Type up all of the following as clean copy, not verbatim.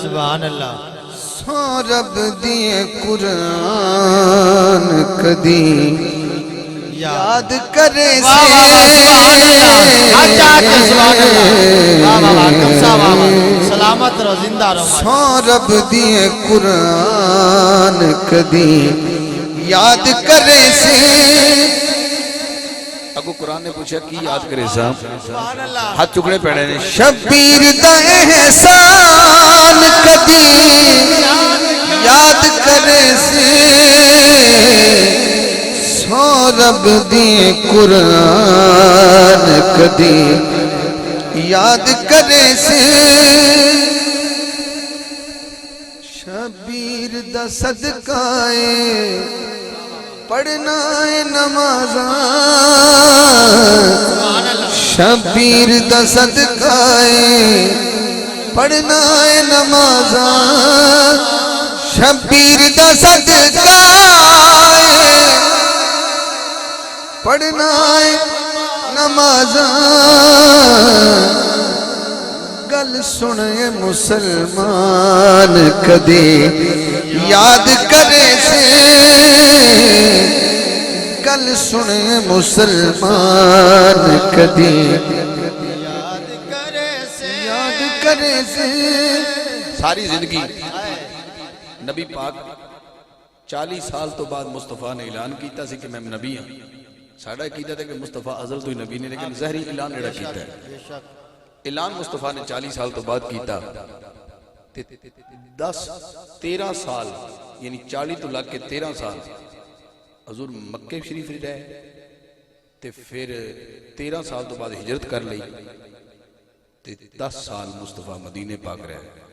سبحان اللہ سو رب دیے قرآن کدی یاد کرے سے سلامت رو زندہ رو سو رب دیے قرآن کدی یاد کرے سے اگو قرآن نے پوچھا کی یاد کرے صاحب ہاتھ چکڑے پیڑے نے شبیر دا احسان کدی یاد کرے سے سو رب دی قرآن کدی یاد کرے سے شبیر دا صدقائے پڑھنا ہے نمازاں شبیر دا صدقائے پڑھنا ہے نمازاں شبیر دا صدقائے پڑھنا ہے نمازاں گل سنے مسلمان کدی یاد کرے سے گل سنے مسلمان کدی یاد کرے سے ساری زندگی نبی پاک 40 سال تو بعد مصطفیٰ نے اعلان کیتا سی کہ میں نبی ہوں ساڑھا کیتا تھا کہ مصطفیٰ ازل تو ہی نبی نے لیکن ظاہری اعلان ایڑا کیتا ہے اعلان مصطفیٰ نے 40 سال تو بعد کیتا 13 سال یعنی 40 تو لگ کے 13 سال حضور مکہ شریف رہے تے پھر 13 سال تو بعد ہجرت کر لئی تے 10 سال مصطفیٰ مدینے پاک رہے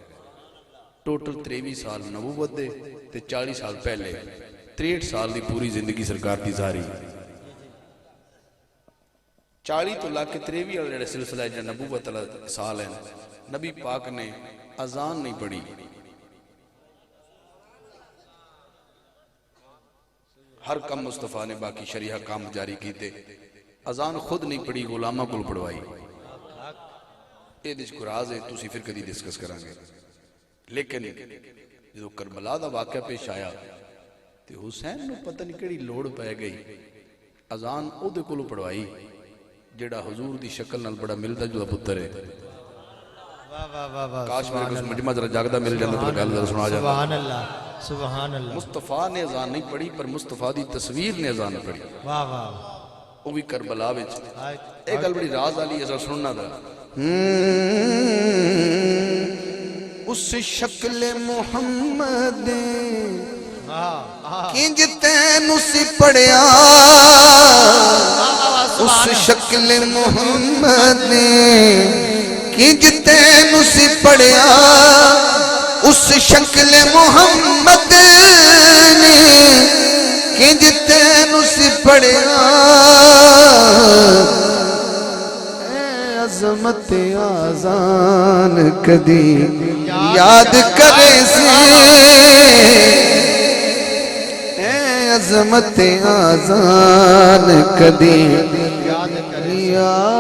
ٹوٹل 23 سال نبوت دے تے 40 سال پہلے 63 سال دی پوری زندگی سرکار دی ظاہری 40 تو لاکھ 23 والے سلسلہ جو نبوت سال ہیں نبی پاک نے اذان نہیں پڑھی ہر کم مصطفیٰ نے باقی شریعہ کام جاری کیتے اذان خود نہیں پڑھی غلامہ کل پڑھوائی یہ دیش قراز ہے تو پھر کدی ڈسکس کرانگے لیکن جو کربلا دا واقعہ پیش آیا تے حسین نے پتہ نہیں کڑی لوڑ پہ گئی اذان او دے کلو پڑھوائی جڑا حضور دی شکل نال بڑا ملتا جو پتر ہے کاش میرے کو مجمع ذرا جاگدہ مل جاندہ تو گل سنا جاندہ سبحان اللہ سبحان اللہ مصطفیٰ نے اذان نہیں پڑھی پر مصطفیٰ دی تصویر نے اذان پڑھی واہ واہ وہ بھی کربلا وچ ایک گل بڑی راز والی ایسا سننا تھا اس شکل محمد کنج تین اسی پڑھیا اس شکل محمد کنج تین اسی پڑھیا اس شکل محمد کنج تین اسی پڑھیا عظمت آزان کدی یاد کرے سے عظمت آزان کدی یاد